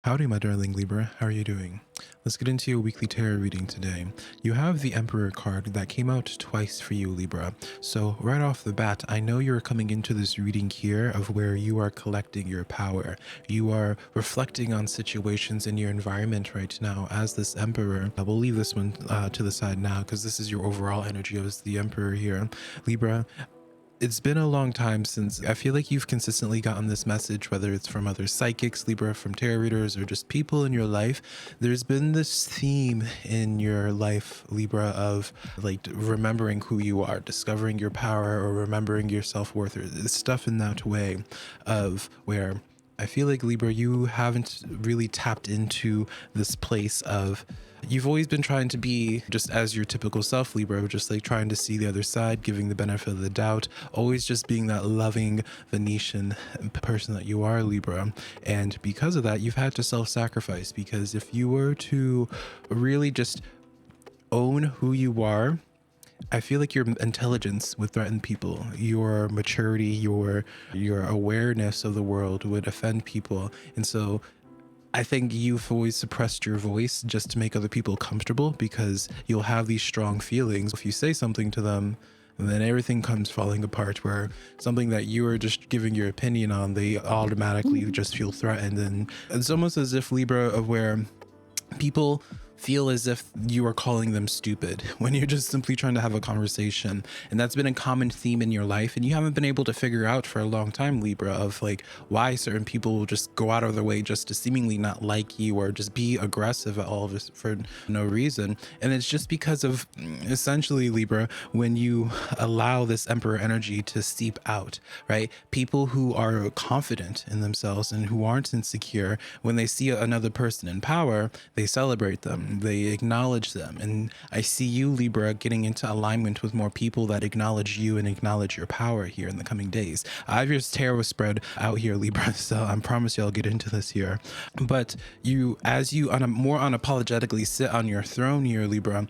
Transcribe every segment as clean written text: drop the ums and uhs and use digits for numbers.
Howdy, my darling Libra. How are you doing? Let's get into your weekly tarot reading today. You have the Emperor card that came out twice for you, Libra. So right off the bat, I know you're coming into this reading here of where you are collecting your power. You are reflecting on situations in your environment right now as this Emperor. I will leave this one to the side now because this is your overall energy as the Emperor here. Libra, it's been a long time since I feel like you've consistently gotten this message, whether it's from other psychics, Libra, from tarot readers, or just people in your life. There's been this theme in your life, Libra, of like remembering who you are, discovering your power, or remembering your self-worth, or stuff in that way of where I feel like, Libra, you haven't really tapped into this place of you've always been trying to be just as your typical self, Libra, just like trying to see the other side, giving the benefit of the doubt, always just being that loving Venetian person that you are, Libra. And because of that, you've had to self-sacrifice, because if you were to really just own who you are, I feel like your intelligence would threaten people. Your maturity, your awareness of the world would offend people. And so I think you've always suppressed your voice just to make other people comfortable, because you'll have these strong feelings. If you say something to them, then everything comes falling apart, where something that you are just giving your opinion on, they automatically just feel threatened. And it's almost as if, Libra, of where people feel as if you are calling them stupid when you're just simply trying to have a conversation. And that's been a common theme in your life, and you haven't been able to figure out for a long time, Libra, of like why certain people will just go out of their way just to seemingly not like you or just be aggressive at all of this for no reason. And it's just because of essentially, Libra, when you allow this Emperor energy to seep out, right? People who are confident in themselves and who aren't insecure, when they see another person in power, they celebrate them, they acknowledge them. And I see you, Libra, getting into alignment with more people that acknowledge you and acknowledge your power here in the coming days. I have your tarot spread out here, Libra, so I promise you I'll get into this here. But you, as you more unapologetically sit on your throne here, Libra,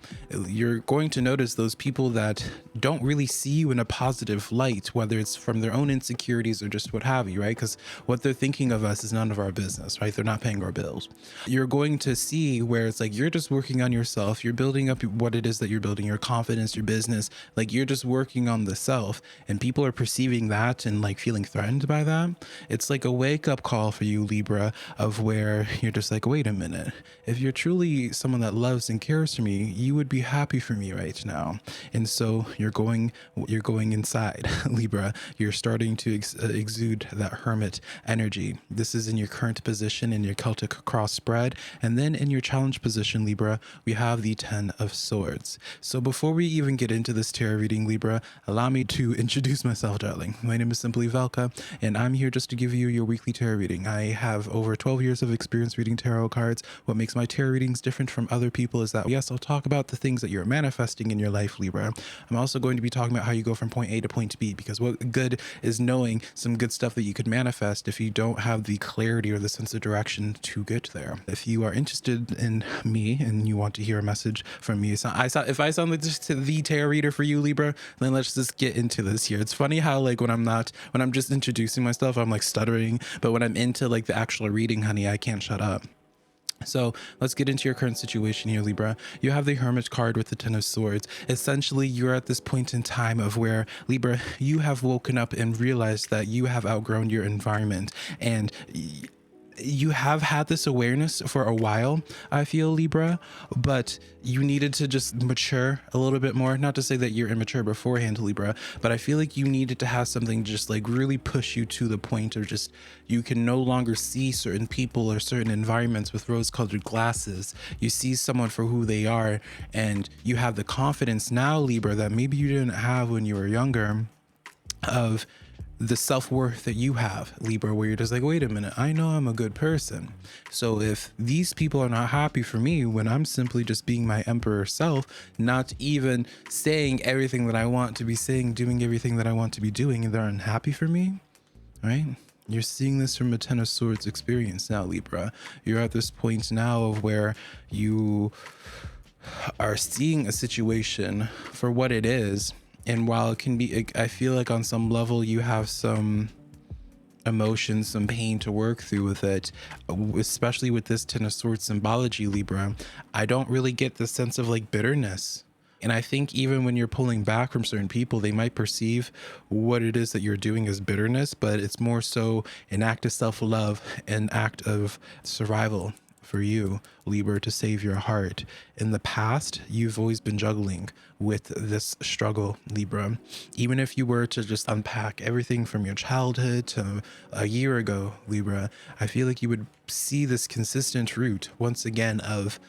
you're going to notice those people that don't really see you in a positive light, whether it's from their own insecurities or just what have you, right? Because what they're thinking of us is none of our business, right? They're not paying our bills. You're going to see where it's like you're just working on yourself, you're building up what it is that you're building, your confidence, your business, like you're just working on the self, and people are perceiving that and like feeling threatened by that. It's like a wake-up call for you, Libra, of where you're just like, wait a minute, if you're truly someone that loves and cares for me, you would be happy for me right now. And so you're going inside, Libra. You're starting to exude that hermit energy. This is in your current position in your Celtic cross spread, and then in your challenge position, Libra, we have the 10 of Swords. So before we even get into this tarot reading, Libra, allow me to introduce myself, darling. My name is SimplyVelca, and I'm here just to give you your weekly tarot reading. I have over 12 years of experience reading tarot cards. What makes my tarot readings different from other people is that, yes, I'll talk about the things that you're manifesting in your life, Libra. I'm also going to be talking about how you go from point A to point B, because what good is knowing some good stuff that you could manifest if you don't have the clarity or the sense of direction to get there. If you are interested in me and you want to hear a message from me, if I sound like just the tarot reader for you, Libra, then let's just get into this here. It's funny how like when I'm just introducing myself, I'm like stuttering, but when I'm into like the actual reading, honey, I can't shut up. So let's get into your current situation here, Libra. You have the Hermit card with the 10 of Swords. Essentially, you're at this point in time of where, Libra, you have woken up and realized that you have outgrown your environment, and you have had this awareness for a while, I feel, Libra, but you needed to just mature a little bit more. Not to say that you're immature beforehand, Libra, but I feel like you needed to have something just like really push you to the point of just, you can no longer see certain people or certain environments with rose-colored glasses. You see someone for who they are, and you have the confidence now, Libra, that maybe you didn't have when you were younger, of the self-worth that you have, Libra, where you're just like, wait a minute, I know I'm a good person. So if these people are not happy for me when I'm simply just being my Emperor self, not even saying everything that I want to be saying, doing everything that I want to be doing, and they're unhappy for me, right? You're seeing this from a 10 of Swords experience now, Libra. You're at this point now of where you are seeing a situation for what it is. And while it can be, I feel like on some level you have some emotions, some pain to work through with it, especially with this Ten of Swords symbology, Libra. I don't really get the sense of like bitterness. And I think even when you're pulling back from certain people, they might perceive what it is that you're doing as bitterness, but it's more so an act of self-love, an act of survival for you, Libra, to save your heart. In the past, you've always been juggling with this struggle, Libra. Even if you were to just unpack everything from your childhood to a year ago, Libra, I feel like you would see this consistent root once again of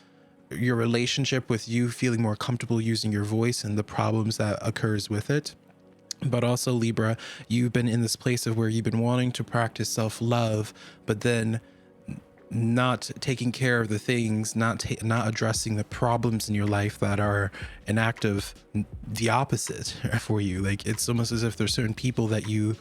your relationship with you feeling more comfortable using your voice and the problems that occurs with it. But also, Libra, you've been in this place of where you've been wanting to practice self-love, but then not taking care of the things, not addressing the problems in your life that are an act of the opposite for you. Like, it's almost as if there's certain people that you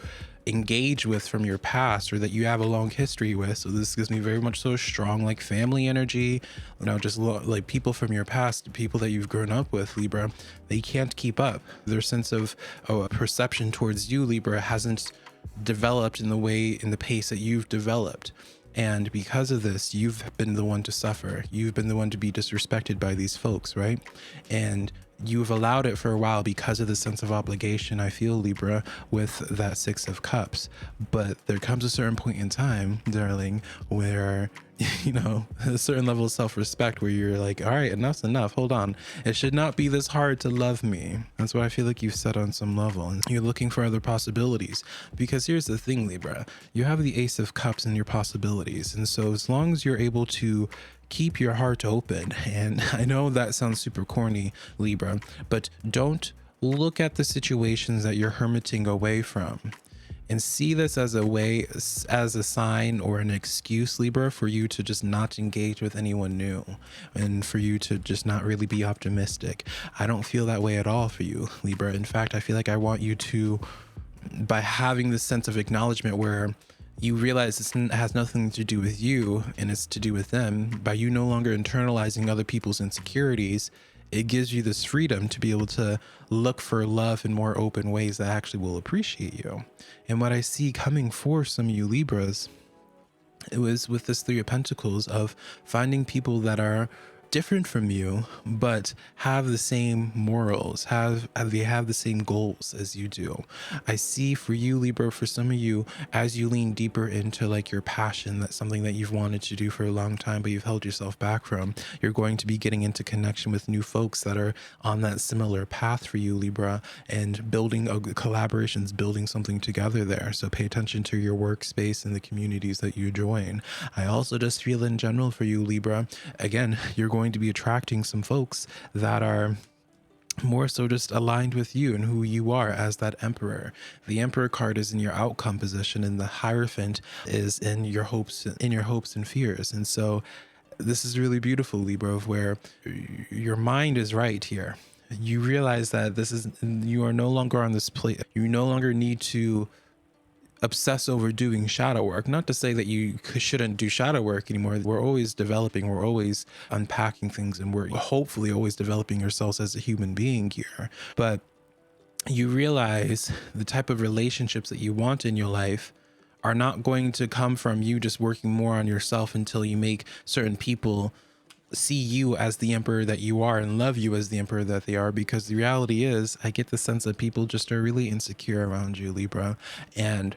engage with from your past or that you have a long history with. So this gives me very much so strong like family energy, you know, just like people from your past, people that you've grown up with, Libra. They can't keep up. Their sense of perception towards you, Libra, hasn't developed in the pace that you've developed. And because of this, you've been the one to suffer. You've been the one to be disrespected by these folks, right? And you've allowed it for a while because of the sense of obligation, I feel, Libra, with that Six of Cups. But there comes a certain point in time, darling, where, you know, a certain level of self-respect where you're like, all right, enough's enough. Hold on. It should not be this hard to love me. That's what I feel like you've said on some level. And you're looking for other possibilities. Because here's the thing, Libra, you have the Ace of Cups in your possibilities. And so as long as you're able to keep your heart open, and I know that sounds super corny, Libra, but don't look at the situations that you're hermiting away from and see this as a way, as a sign or an excuse, Libra, for you to just not engage with anyone new and for you to just not really be optimistic. I don't feel that way at all for you, Libra. In fact, I feel like I want you to, by having this sense of acknowledgement where you realize this has nothing to do with you and it's to do with them, by you no longer internalizing other people's insecurities, it gives you this freedom to be able to look for love in more open ways that actually will appreciate you. And what I see coming for some of you Libras, it was with this Three of Pentacles of finding people that are different from you but have the same morals, they have the same goals as you do. I see for you, Libra, for some of you, as you lean deeper into like your passion, that's something that you've wanted to do for a long time but you've held yourself back from, you're going to be getting into connection with new folks that are on that similar path for you, Libra, and building collaborations, building something together there. So pay attention to your workspace and the communities that you join. I also just feel in general for you, Libra, again, you're going to be attracting some folks that are more so just aligned with you and who you are as that Emperor. The Emperor card is in your outcome position and the Hierophant is in your hopes and fears. And so this is really beautiful, Libra, of where your mind is right here. You realize that you are no longer on this plate. You no longer need to obsess over doing shadow work. Not to say that you shouldn't do shadow work anymore. We're always developing, we're always unpacking things, and we're hopefully always developing ourselves as a human being here. But you realize the type of relationships that you want in your life are not going to come from you just working more on yourself until you make certain people see you as the Emperor that you are and love you as the Emperor that they are. Because the reality is, I get the sense that people just are really insecure around you, Libra. And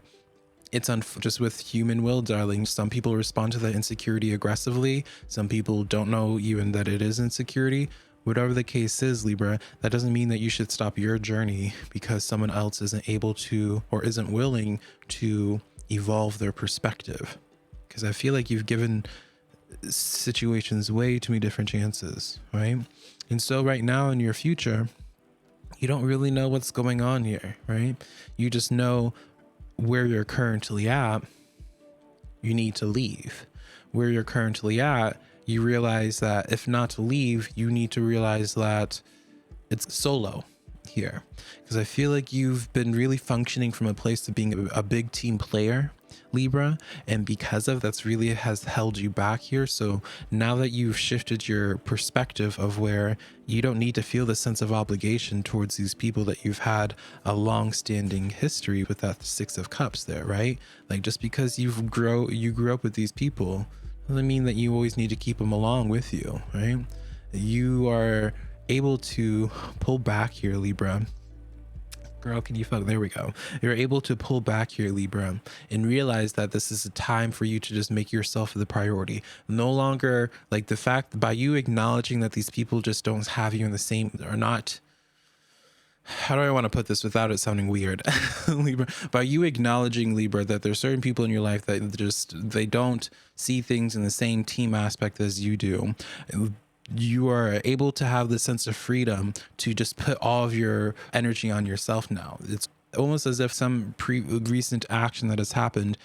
it's just with human will, darling. Some people respond to that insecurity aggressively. Some people don't know even that it is insecurity. Whatever the case is, Libra, that doesn't mean that you should stop your journey because someone else isn't able to or isn't willing to evolve their perspective. Because I feel like you've given situations way too many different chances, right? And so right now in your future, you don't really know what's going on here, right? You just know where you're currently at, you need to leave. Where you're currently at, you realize that if not to leave, you need to realize that it's solo here, because I feel like you've been really functioning from a place of being a big team player, Libra, and because of that's really has held you back here. So now that you've shifted your perspective of where you don't need to feel the sense of obligation towards these people that you've had a long-standing history with, that Six of Cups there, right? Like, just because you grew up with these people doesn't mean that you always need to keep them along with you, right? You are able to pull back here, Libra. Girl, can you fuck? There we go. You're able to pull back here, Libra, and realize that this is a time for you to just make yourself the priority. No longer, like, the fact by you acknowledging that these people just don't have you in the same, or not, how do I want to put this without it sounding weird? Libra, by you acknowledging, Libra, that there's certain people in your life that they don't see things in the same team aspect as you do, you are able to have this sense of freedom to just put all of your energy on yourself now. It's almost as if some recent action that has happened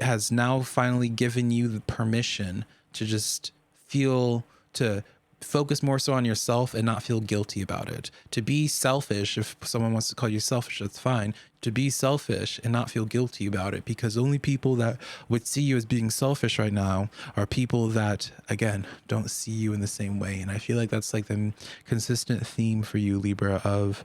has now finally given you the permission to just to focus more so on yourself and not feel guilty about it. To be selfish, if someone wants to call you selfish, that's fine. To be selfish and not feel guilty about it, because only people that would see you as being selfish right now are people that, again, don't see you in the same way. And I feel like that's like the consistent theme for you, Libra, of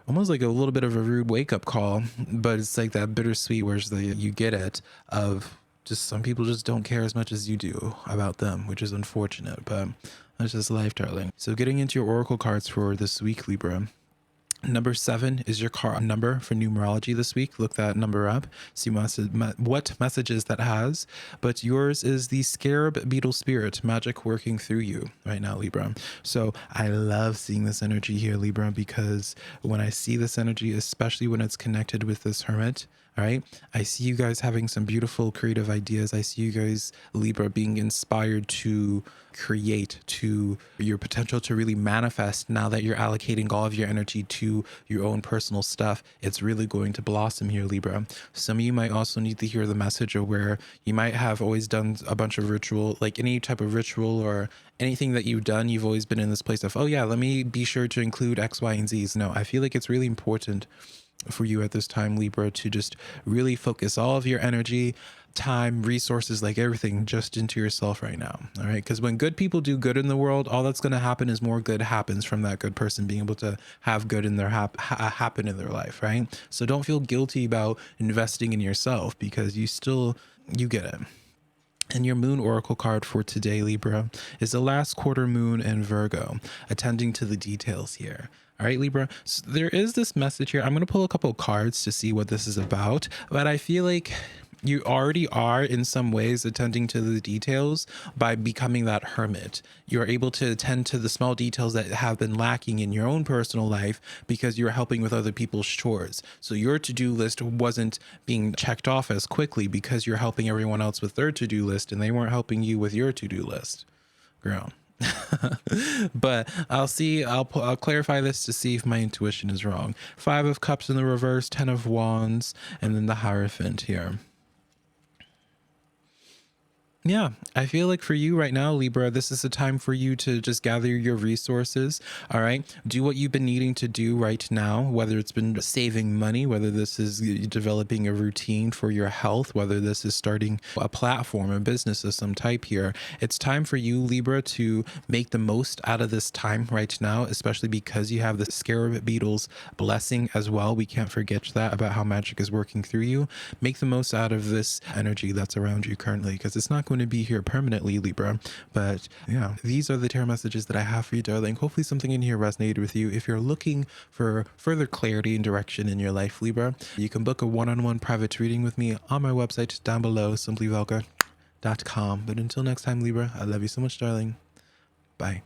almost like a little bit of a rude wake-up call, but it's like that bittersweet where you get it, of just some people just don't care as much as you do about them, which is unfortunate, but that's just life, darling. So getting into your oracle cards for this week, Libra. Number 7 is your card number for numerology this week. Look that number up, see what messages that has. But yours is the Scarab Beetle Spirit, magic working through you right now, Libra. So I love seeing this energy here, Libra, because when I see this energy, especially when it's connected with this Hermit, all right, I see you guys having some beautiful creative ideas. I see you guys, Libra, being inspired to create, to your potential to really manifest. Now that you're allocating all of your energy to your own personal stuff, it's really going to blossom here, Libra. Some of you might also need to hear the message of where you might have always done a bunch of ritual, like any type of ritual or anything that you've done, you've always been in this place of, oh yeah, let me be sure to include X, Y, and Z's. No, I feel like it's really important for you at this time, Libra, to just really focus all of your energy, time, resources, like everything, just into yourself right now. All right, because when good people do good in the world, all that's going to happen is more good happens from that good person being able to have good in their happen in their life, right? So don't feel guilty about investing in yourself, because you get it. And your moon oracle card for today, Libra, is the last quarter moon in Virgo, attending to the details here. All right, Libra, so there is this message here. I'm going to pull a couple of cards to see what this is about, but I feel like you already are in some ways attending to the details by becoming that hermit. You're able to attend to the small details that have been lacking in your own personal life because you're helping with other people's chores. So your to-do list wasn't being checked off as quickly because you're helping everyone else with their to-do list and they weren't helping you with your to-do list. Girl. But I'll clarify this to see if my intuition is wrong. 5 of Cups in the reverse, 10 of Wands, and then the Hierophant here. Yeah, I feel like for you right now, Libra, this is a time for you to just gather your resources. All right. Do what you've been needing to do right now, whether it's been saving money, whether this is developing a routine for your health, whether this is starting a platform, a business of some type here. It's time for you, Libra, to make the most out of this time right now, especially because you have the Scarab Beetle's blessing as well. We can't forget that about how magic is working through you. Make the most out of this energy that's around you currently, because it's not going to be here permanently, Libra. But yeah, these are the tarot messages that I have for you, darling. Hopefully something in here resonated with you. If you're looking for further clarity and direction in your life, Libra, you can book a one-on-one private reading with me on my website down below, SimplyVelca.com. But until next time, Libra, I love you so much, darling. Bye.